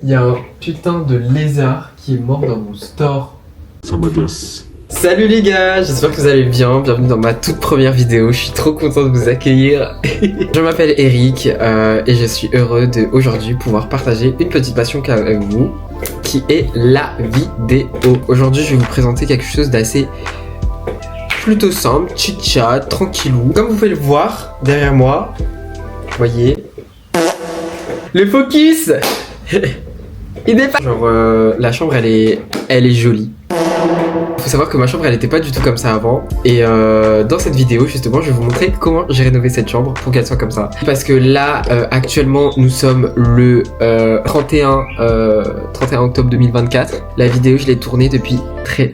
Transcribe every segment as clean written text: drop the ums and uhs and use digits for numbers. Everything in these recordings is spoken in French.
Il y a un putain de lézard qui est mort dans mon store. Ça m'agace. Salut les gars, j'espère que vous allez bien, bienvenue dans ma toute première vidéo, je suis trop content de vous accueillir. Je m'appelle Eric et je suis heureux de aujourd'hui pouvoir partager une petite passion avec vous, qui est la vidéo. Aujourd'hui je vais vous présenter quelque chose d'assez plutôt simple, chit-chat, tranquillou. Comme vous pouvez le voir derrière moi, vous voyez, le focus. Il dépasse. Genre la chambre elle est jolie. Faut savoir que ma chambre elle était pas du tout comme ça avant. Et dans cette vidéo justement je vais vous montrer comment j'ai rénové cette chambre pour qu'elle soit comme ça. Parce que là actuellement nous sommes le 31 octobre 2024. La vidéo je l'ai tournée depuis très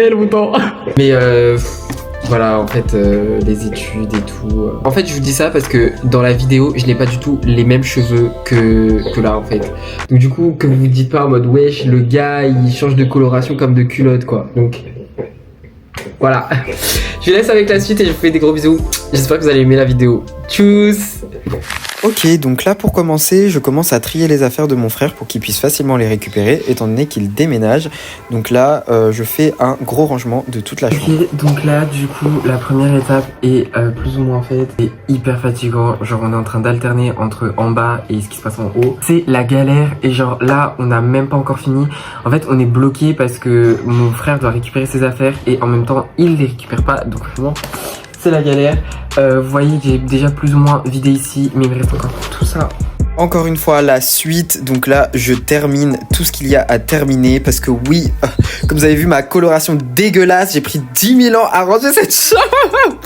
longtemps. Mais voilà, en fait, les études et tout. En fait, je vous dis ça parce que dans la vidéo, je n'ai pas du tout les mêmes cheveux que là, en fait. Donc du coup, que vous vous dites pas en mode wesh, le gars, il change de coloration comme de culotte, quoi. Donc voilà. Je vous laisse avec la suite et je vous fais des gros bisous. J'espère que vous allez aimer la vidéo. Tchuss. Ok, donc là pour commencer, je commence à trier les affaires de mon frère pour qu'il puisse facilement les récupérer, étant donné qu'il déménage. Donc là, je fais un gros rangement de toute la chambre. Ok, donc là, du coup, la première étape est plus ou moins faite. C'est hyper fatigant. Genre, on est en train d'alterner entre en bas et ce qui se passe en haut. C'est la galère. Et genre, là, on n'a même pas encore fini. En fait, on est bloqué parce que mon frère doit récupérer ses affaires et en même temps, il les récupère pas. Donc, vraiment, c'est la galère. Vous voyez que j'ai déjà plus ou moins vidé ici, mais il me reste encore tout ça. Encore une fois, la suite. Donc là, je termine tout ce qu'il y a à terminer parce que oui, comme vous avez vu, ma coloration dégueulasse, j'ai pris 10 000 ans à ranger cette chambre.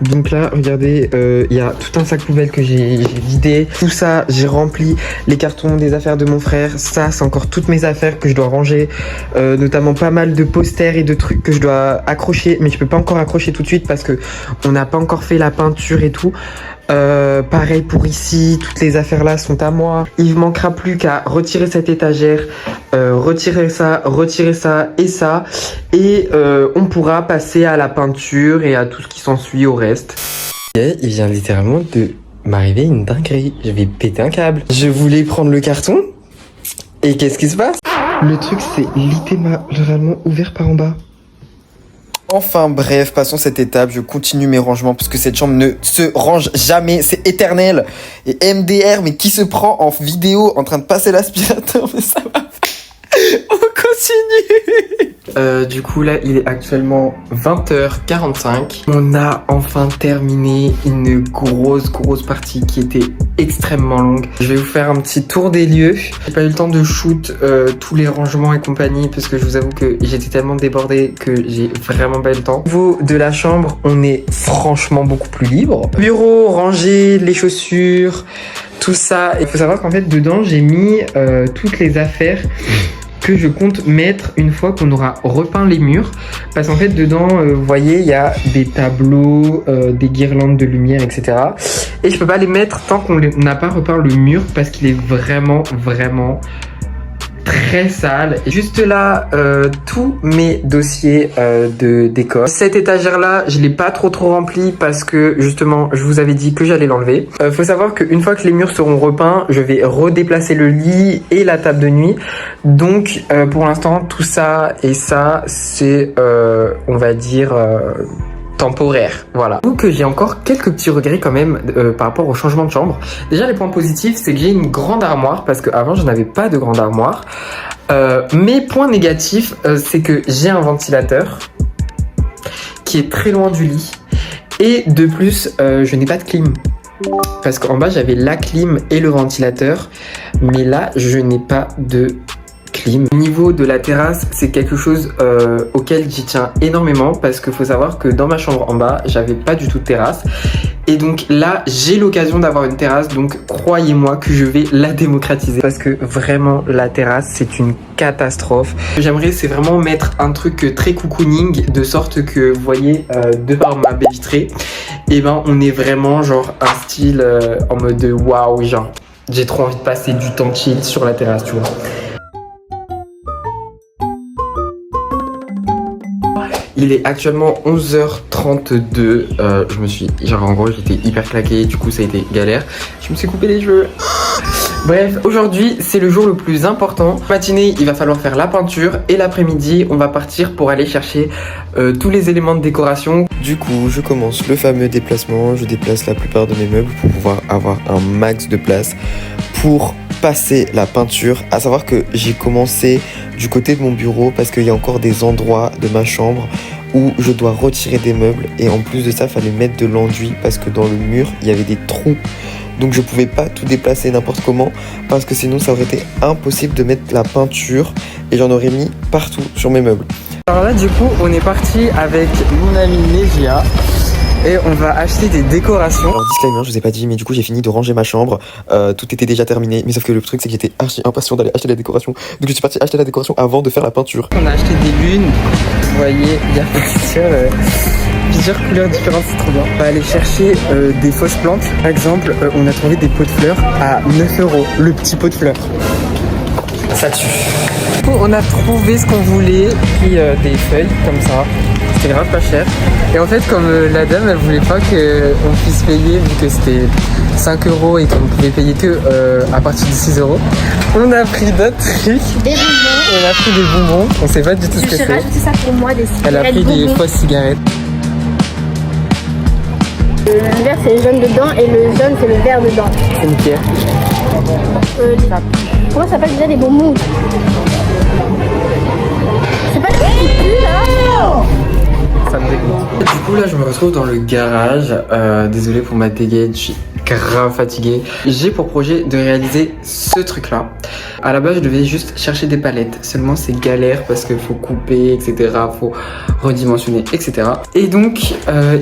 Donc là, regardez, il y a tout un sac poubelle que j'ai vidé. Tout ça, j'ai rempli les cartons des affaires de mon frère. Ça, c'est encore toutes mes affaires que je dois ranger. Notamment pas mal de posters et de trucs que je dois accrocher. Mais je peux pas encore accrocher tout de suite parce que on n'a pas encore fait la peinture et tout. Pareil pour ici, toutes les affaires là sont à moi. Il manquera plus qu'à retirer cette étagère, retirer ça et ça. Et on pourra passer à la peinture et à tout ce qui s'ensuit au reste. Et il vient littéralement de m'arriver une dinguerie. Je vais péter un câble. Je voulais prendre le carton. Et qu'est-ce qui se passe? Le truc c'est littéralement ouvert par en bas. Enfin bref, passons cette étape, je continue mes rangements parce que cette chambre ne se range jamais, c'est éternel. Et MDR, mais qui se prend en vidéo en train de passer l'aspirateur, mais ça va. On continue. Du coup là il est actuellement 20h45. On a enfin terminé une grosse partie qui était extrêmement longue. Je vais vous faire un petit tour des lieux. J'ai pas eu le temps de shoot tous les rangements et compagnie parce que je vous avoue que j'étais tellement débordé que j'ai vraiment pas eu le temps. Au niveau de la chambre, on est franchement beaucoup plus libre. Bureau, rangé, les chaussures, tout ça. Il faut savoir qu'en fait dedans j'ai mis toutes les affaires que je compte mettre une fois qu'on aura repeint les murs. Parce qu'en fait dedans, vous voyez, il y a des tableaux, des guirlandes de lumière, etc. Et je peux pas les mettre tant qu'on n'a pas repeint le mur parce qu'il est vraiment très sale. Et juste là, tous mes dossiers de décor. Cette étagère là, je l'ai pas trop remplie parce que justement, je vous avais dit que j'allais l'enlever. Faut savoir qu'une fois que les murs seront repeints, je vais redéplacer le lit et la table de nuit. Donc pour l'instant, tout ça et ça, c'est on va dire temporaire, voilà. J'avoue que j'ai encore quelques petits regrets quand même par rapport au changement de chambre. Déjà les points positifs c'est que j'ai une grande armoire parce qu'avant je n'avais pas de grande armoire. Mes points négatifs c'est que j'ai un ventilateur qui est très loin du lit et de plus je n'ai pas de clim. Parce qu'en bas j'avais la clim et le ventilateur mais là je n'ai pas de clim. Au niveau de la terrasse, c'est quelque chose auquel j'y tiens énormément parce qu'il faut savoir que dans ma chambre en bas, j'avais pas du tout de terrasse. Et donc là, j'ai l'occasion d'avoir une terrasse, donc croyez-moi que je vais la démocratiser parce que vraiment la terrasse, c'est une catastrophe. Ce que j'aimerais, c'est vraiment mettre un truc très cocooning de sorte que, vous voyez, de par ma baie vitrée, et ben on est vraiment genre un style en mode waouh, genre j'ai trop envie de passer du temps chill sur la terrasse, tu vois. Il est actuellement 11h32. En gros, j'étais hyper claqué. Du coup, ça a été galère. Je me suis coupé les cheveux. Bref, aujourd'hui c'est le jour le plus important. Matinée, il va falloir faire la peinture et l'après-midi, on va partir pour aller chercher tous les éléments de décoration. Du coup, je commence le fameux déplacement. Je déplace la plupart de mes meubles pour pouvoir avoir un max de place pour passer la peinture. À savoir que j'ai commencé du côté de mon bureau parce qu'il y a encore des endroits de ma chambre où je dois retirer des meubles et en plus de ça, il fallait mettre de l'enduit parce que dans le mur, il y avait des trous. Donc je pouvais pas tout déplacer n'importe comment parce que sinon ça aurait été impossible de mettre la peinture et j'en aurais mis partout sur mes meubles. Alors là du coup on est parti avec mon ami Negia et on va acheter des décorations. Alors disclaimer, je vous ai pas dit mais du coup j'ai fini de ranger ma chambre, tout était déjà terminé mais sauf que le truc c'est que j'étais archi impatient d'aller acheter la décoration. Donc je suis parti acheter la décoration avant de faire la peinture. On a acheté des lunes, vous voyez il y a plusieurs couleurs différentes, c'est trop bien. On va aller chercher des fausses plantes. Par exemple, on a trouvé des pots de fleurs à 9 €, le petit pot de fleurs. Ça tue. Du coup, on a trouvé ce qu'on voulait, puis des feuilles comme ça. C'était grave pas cher. Et en fait, comme la dame, elle voulait pas qu'on puisse payer, vu que c'était 5 € et qu'on pouvait payer que à partir de 6 €, on a pris d'autres trucs. Des bonbons. On a pris des bonbons. On sait pas du tout ce que c'est. J'ai rajouté ça pour moi, des cigarettes. Elle a pris des fausses cigarettes. Le vert c'est le jaune dedans et le jaune c'est le vert dedans. C'est une pierre. Comment ça s'appelle déjà des bonbons? C'est pas des petits culs là? Ça me dégoûte. Du coup là je me retrouve dans le garage. Désolé pour ma dégaine, je suis grave fatigué. J'ai pour projet de réaliser ce truc là. À la base je devais juste chercher des palettes. Seulement c'est galère parce qu'il faut couper, etc. Faut redimensionner, etc. Et donc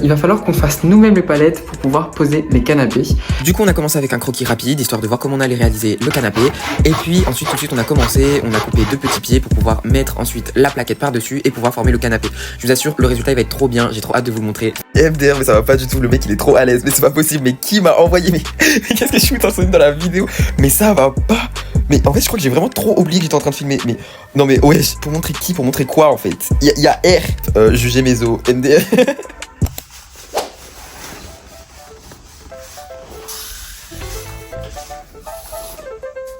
il va falloir qu'on fasse nous-mêmes les palettes pour pouvoir poser les canapés. Du coup on a commencé avec un croquis rapide histoire de voir comment on allait réaliser le canapé. Et puis ensuite tout de suite on a coupé 2 petits pieds pour pouvoir mettre ensuite la plaquette par dessus et pouvoir former le canapé. Je vous assure le résultat il va être trop bien, j'ai trop hâte de vous le montrer. MDR mais ça va pas du tout, le mec il est trop à l'aise, mais c'est pas possible, mais qui m'a envoyé mais qu'est-ce que je suis en train de dans la vidéo? Mais ça va pas. Mais en fait je crois que j'ai vraiment trop oublié que j'étais en train de filmer. Mais non mais ouais, pour montrer qui, pour montrer quoi en fait? Il y a R, juger mes os, MDR.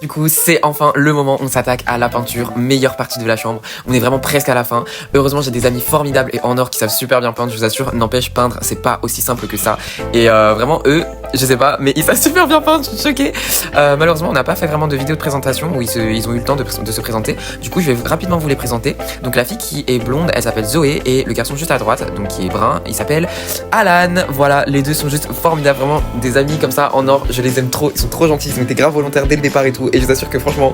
Du coup, c'est enfin le moment, on s'attaque à la peinture, meilleure partie de la chambre. On est vraiment presque à la fin. Heureusement, j'ai des amis formidables et en or qui savent super bien peindre, je vous assure. N'empêche, peindre, c'est pas aussi simple que ça. Et vraiment, eux, je sais pas, mais ils savent super bien peindre, je suis choquée. Malheureusement, on n'a pas fait vraiment de vidéo de présentation où ils ont eu le temps de se présenter. Du coup, je vais rapidement vous les présenter. Donc, la fille qui est blonde, elle s'appelle Zoé et le garçon juste à droite, donc qui est brun, il s'appelle Alan. Voilà, les deux sont juste formidables, vraiment des amis comme ça en or. Je les aime trop, ils sont trop gentils, ils ont été grave volontaires dès le départ et tout. Et je vous assure que franchement,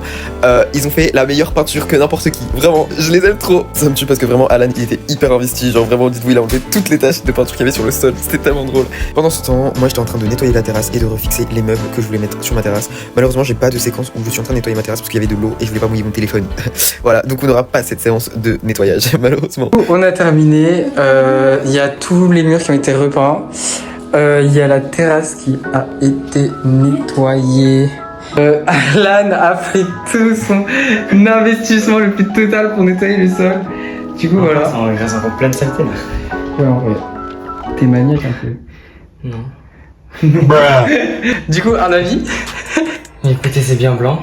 ils ont fait la meilleure peinture que n'importe qui. Vraiment, je les aime trop. Ça me tue parce que vraiment, Alan, il était hyper investi. Genre vraiment, dites-vous, il a enlevé toutes les taches de peinture qu'il y avait sur le sol. C'était tellement drôle. Pendant ce temps, moi, j'étais en train de nettoyer la terrasse et de refixer les meubles que je voulais mettre sur ma terrasse. Malheureusement, j'ai pas de séquence où je suis en train de nettoyer ma terrasse parce qu'il y avait de l'eau et je voulais pas mouiller mon téléphone. Voilà, donc on n'aura pas cette séance de nettoyage, malheureusement. On a terminé. Il y a tous les murs qui ont été repeints. Il y a la terrasse qui a été nettoyée. Alan a fait tout son investissement le plus total pour nettoyer le sol. Du coup, voilà. Ça en reste encore plein de saleté là. Ouais, en vrai. T'es maniaque un peu. Non. Du coup, un avis? Écoutez, c'est bien blanc.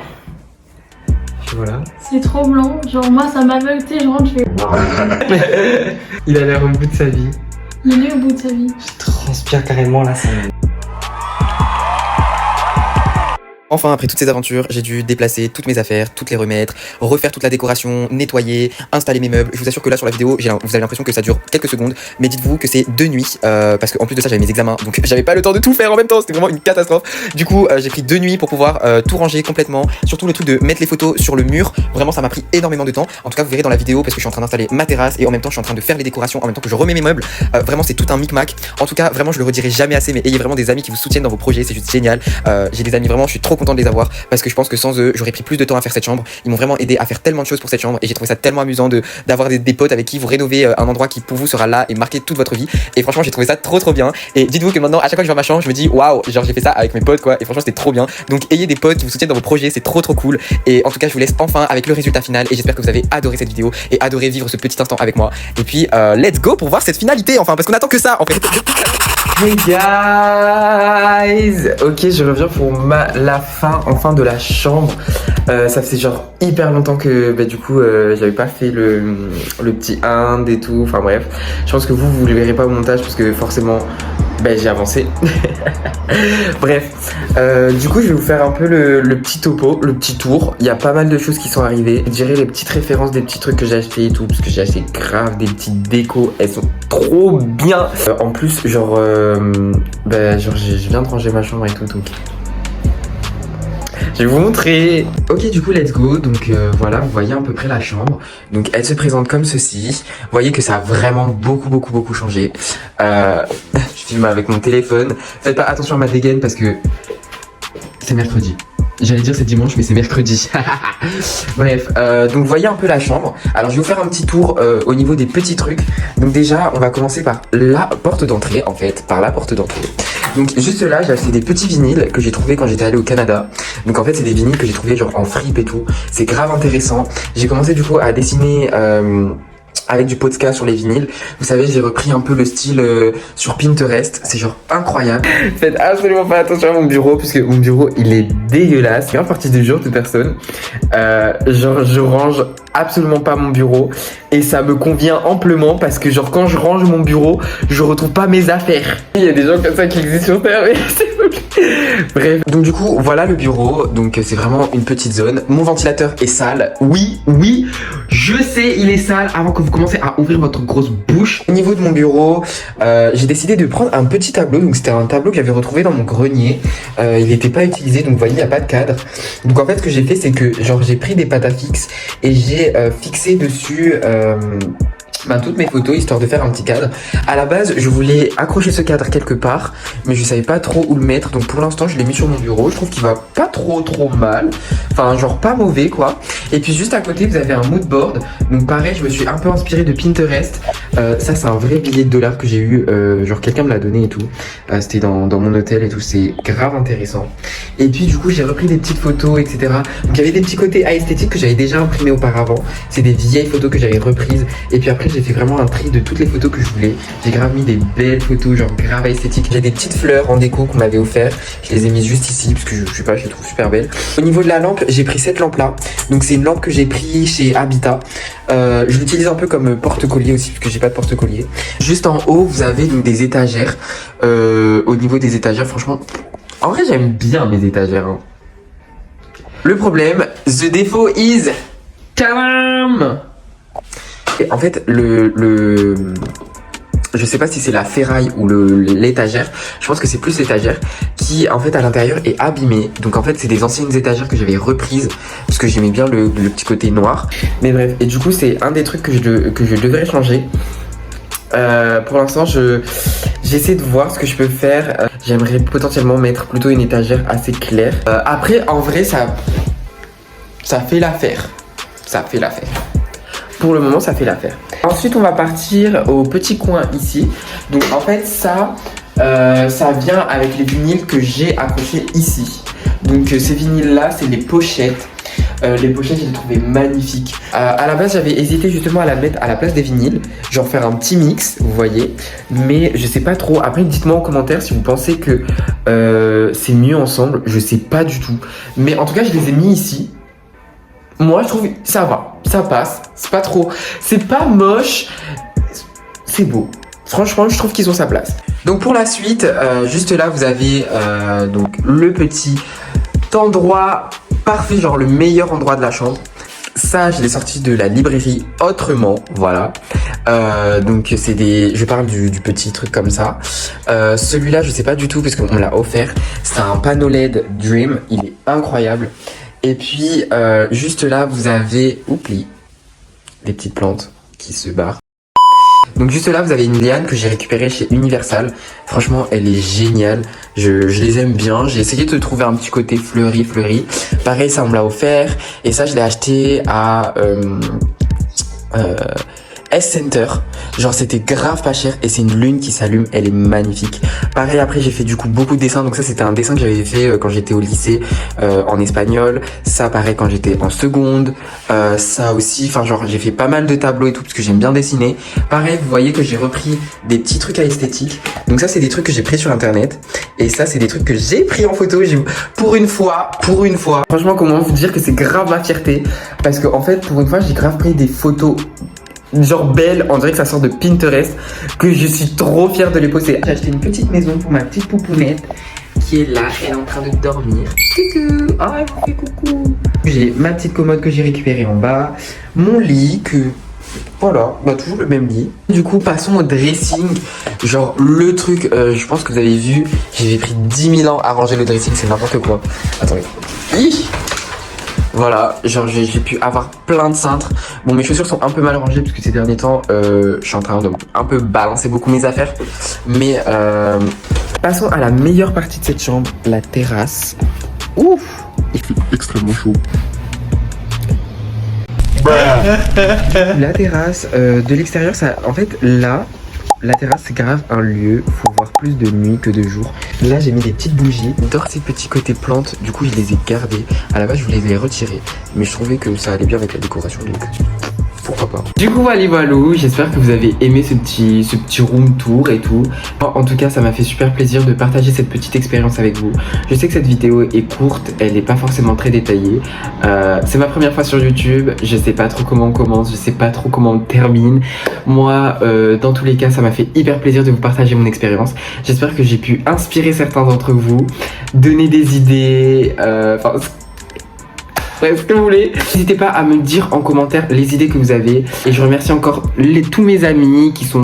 Puis voilà. C'est trop blanc, genre moi ça m'aveugle, tu sais, je rentre, je fais... Il a l'air au bout de sa vie. Il est au bout de sa vie. Je transpire carrément là, ça me... Enfin, après toutes ces aventures, j'ai dû déplacer toutes mes affaires, toutes les remettre, refaire toute la décoration, nettoyer, installer mes meubles. Je vous assure que là sur la vidéo, vous avez l'impression que ça dure quelques secondes, mais dites-vous que c'est 2 nuits, parce qu'en plus de ça j'avais mes examens, donc j'avais pas le temps de tout faire en même temps, c'était vraiment une catastrophe. Du coup, j'ai pris 2 nuits pour pouvoir tout ranger complètement, surtout le truc de mettre les photos sur le mur, vraiment ça m'a pris énormément de temps. En tout cas, vous verrez dans la vidéo parce que je suis en train d'installer ma terrasse et en même temps je suis en train de faire les décorations, en même temps que je remets mes meubles. Vraiment c'est tout un micmac. En tout cas, vraiment je le redirai jamais assez, mais ayez vraiment des amis qui vous soutiennent dans vos projets, c'est juste génial. J'ai des amis vraiment, je suis trop content de les avoir parce que je pense que sans eux, j'aurais pris plus de temps à faire cette chambre. Ils m'ont vraiment aidé à faire tellement de choses pour cette chambre et j'ai trouvé ça tellement amusant d'avoir des potes avec qui vous rénovez un endroit qui pour vous sera là et marqué toute votre vie. Et franchement, j'ai trouvé ça trop bien. Et dites-vous que maintenant, à chaque fois que je vais à ma chambre, je me dis waouh, genre j'ai fait ça avec mes potes quoi. Et franchement, c'était trop bien. Donc ayez des potes qui vous soutiennent dans vos projets, c'est trop cool. Et en tout cas, je vous laisse enfin avec le résultat final et j'espère que vous avez adoré cette vidéo et adoré vivre ce petit instant avec moi. Et puis let's go pour voir cette finalité enfin parce qu'on attend que ça en fait. Hey guys! Ok, je reviens pour la fin de la chambre. Ça faisait genre hyper longtemps que du coup j'avais pas fait le petit Inde et tout. Enfin bref, je pense que vous le verrez pas au montage parce que forcément j'ai avancé. Bref, du coup je vais vous faire un peu le petit topo, le petit tour. Il y a pas mal de choses qui sont arrivées. Je dirais les petites références des petits trucs que j'ai acheté et tout, parce que j'ai acheté grave des petites décos. Elles sont trop bien. En plus genre je viens de ranger ma chambre et tout, donc je vais vous montrer. Ok, du coup, let's go. Donc voilà, vous voyez à peu près la chambre. Donc elle se présente comme ceci. Vous voyez que ça a vraiment beaucoup changé. Je filme avec mon téléphone. Faites pas attention à ma dégaine parce que c'est mercredi. J'allais dire c'est dimanche, mais c'est mercredi. Bref, donc vous voyez un peu la chambre. Alors je vais vous faire un petit tour au niveau des petits trucs. Donc déjà, on va commencer par la porte d'entrée, en fait, par la porte d'entrée. Donc juste là, j'ai acheté des petits vinyles que j'ai trouvé quand j'étais allé au Canada. Donc en fait, c'est des vinyles que j'ai trouvé genre en fripe et tout. C'est grave intéressant. J'ai commencé du coup à dessiner avec du podcast sur les vinyles. Vous savez, j'ai repris un peu le style sur Pinterest. C'est genre incroyable. Faites absolument pas attention à mon bureau parce que mon bureau il est dégueulasse. C'est en partie du jour de personne. Genre je range absolument pas mon bureau et ça me convient amplement parce que genre quand je range mon bureau, je retrouve pas mes affaires. Il y a des gens comme ça qui existent sur Terre, mais c'est bref. Donc du coup, voilà le bureau. Donc c'est vraiment une petite zone. Mon ventilateur est sale. Oui, je sais, il est sale avant que vous commencez à ouvrir votre grosse bouche. Au niveau de mon bureau, j'ai décidé de prendre un petit tableau. Donc c'était un tableau que j'avais retrouvé dans mon grenier. Il n'était pas utilisé, donc vous voyez, il n'y a pas de cadre. Donc en fait, ce que j'ai fait, c'est que genre j'ai pris des pâtes à fixe et j'ai fixé dessus toutes mes photos histoire de faire un petit cadre. À la base je voulais accrocher ce cadre quelque part mais je savais pas trop où le mettre, donc pour l'instant je l'ai mis sur mon bureau. Je trouve qu'il va pas trop mal, enfin genre pas mauvais quoi. Et puis juste à côté vous avez un mood board. Donc pareil, je me suis un peu inspiré de Pinterest. Ça c'est un vrai billet de $, que j'ai eu, genre quelqu'un me l'a donné et tout. C'était dans mon hôtel et tout, c'est grave intéressant. Et puis du coup j'ai repris des petites photos etc. Donc il y avait des petits côtés esthétiques que j'avais déjà imprimés auparavant. C'est des vieilles photos que j'avais reprises. Et puis après j'ai fait vraiment un tri de toutes les photos que je voulais. J'ai grave mis des belles photos genre grave esthétiques. J'ai des petites fleurs en déco qu'on m'avait offert. Je les ai mises juste ici parce que je sais pas, je les trouve super belles. Au niveau de la lampe, j'ai pris cette lampe là. Donc c'est une lampe que j'ai pris chez Habitat. Je l'utilise un peu comme porte-collier aussi parce que j'ai pas de porte-collier. Juste en haut vous avez donc des étagères. Au niveau des étagères, franchement, en vrai j'aime bien mes étagères hein. Le problème, the défaut is calme. Et en fait, je sais pas si c'est la ferraille ou l'étagère. Je pense que c'est plus l'étagère qui, en fait, à l'intérieur est abîmée. Donc, en fait, c'est des anciennes étagères que j'avais reprises parce que j'aimais bien le petit côté noir. Mais bref, et du coup, c'est un des trucs que je devrais changer. Pour l'instant, j'essaie de voir ce que je peux faire. J'aimerais potentiellement mettre plutôt une étagère assez claire. Après, en vrai, ça fait l'affaire. Ça fait l'affaire. Pour le moment, ça fait l'affaire. Ensuite, on va partir au petit coin ici. Donc, en fait, ça vient avec les vinyles que j'ai accrochés ici. Donc, ces vinyles-là, c'est les pochettes. Les pochettes, je les trouvais magnifiques. À la base, j'avais hésité justement à la mettre à la place des vinyles. Genre faire un petit mix, vous voyez. Mais je sais pas trop. Après, dites-moi en commentaire si vous pensez que c'est mieux ensemble. Je sais pas du tout. Mais en tout cas, je les ai mis ici. Moi, je trouve ça va, ça passe, c'est pas trop, c'est pas moche, c'est beau. Franchement, je trouve qu'ils ont sa place. Donc pour la suite, juste là, vous avez donc le petit endroit parfait, genre le meilleur endroit de la chambre. Ça, je l'ai sorti de la librairie Autrement, voilà. Donc c'est je parle du petit truc comme ça. Celui-là, je sais pas du tout parce qu'on me l'a offert. C'est un panneau LED Dream, il est incroyable. Et puis, juste là, vous avez, des petites plantes qui se barrent. Donc juste là, vous avez une liane que j'ai récupérée chez Universal. Franchement, elle est géniale. Je les aime bien. J'ai essayé de trouver un petit côté fleuri. Pareil, ça on me l'a offert. Et ça, je l'ai acheté à S-Center. Genre c'était grave pas cher et c'est une lune qui s'allume, elle est magnifique. Pareil, après j'ai fait du coup beaucoup de dessins, donc ça c'était un dessin que j'avais fait quand j'étais au lycée en espagnol. Ça pareil quand j'étais en seconde, ça aussi, enfin genre j'ai fait pas mal de tableaux et tout parce que j'aime bien dessiner. Pareil, vous voyez que j'ai repris des petits trucs à esthétique. Donc ça c'est des trucs que j'ai pris sur internet et ça c'est des trucs que j'ai pris en photo. Pour une fois. Franchement, comment vous dire que c'est grave ma fierté parce que en fait pour une fois j'ai grave pris des photos genre belle, on dirait que ça sort de Pinterest, que je suis trop fière de les poster. J'ai acheté une petite maison pour ma petite poupounette qui est là, elle est en train de dormir. Coucou, oh elle vous fait coucou. J'ai ma petite commode que j'ai récupérée en bas, mon lit que voilà, bah toujours le même lit. Du coup passons au dressing, genre le truc, je pense que vous avez vu, j'avais pris 10 000 ans à ranger le dressing, c'est n'importe quoi. Attendez. Voilà, genre j'ai pu avoir plein de cintres. Bon, mes chaussures sont un peu mal rangées parce que ces derniers temps, je suis en train de un peu balancer beaucoup mes affaires. Mais passons à la meilleure partie de cette chambre, la terrasse. Ouf, il fait extrêmement chaud. La terrasse de l'extérieur, ça, en fait, là, la terrasse c'est grave un lieu, faut voir plus de nuit que de jour. Là j'ai mis des petites bougies, j'adore ces petits côtés plantes, du coup je les ai gardés. À la base je voulais les retirer, mais je trouvais que ça allait bien avec la décoration, donc pourquoi pas. Du coup voilà, j'espère que vous avez aimé ce petit room tour et tout. En tout cas ça m'a fait super plaisir de partager cette petite expérience avec vous. Je sais que cette vidéo est courte, elle n'est pas forcément très détaillée. C'est ma première fois sur YouTube, je sais pas trop comment on commence, je sais pas trop comment on termine. Moi dans tous les cas ça m'a fait hyper plaisir de vous partager mon expérience. J'espère que j'ai pu inspirer certains d'entre vous, donner des idées, ouais, ce que vous voulez. N'hésitez pas à me dire en commentaire les idées que vous avez. Et je remercie encore tous mes amis qui sont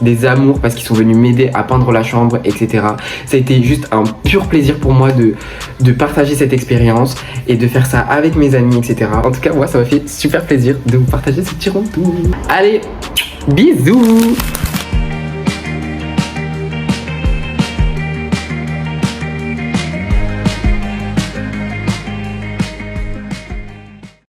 des amours parce qu'ils sont venus m'aider à peindre la chambre, etc. Ça a été juste un pur plaisir pour moi de partager cette expérience et de faire ça avec mes amis, etc. En tout cas, moi, ça m'a fait super plaisir de vous partager ce petit room tour. Allez, bisous!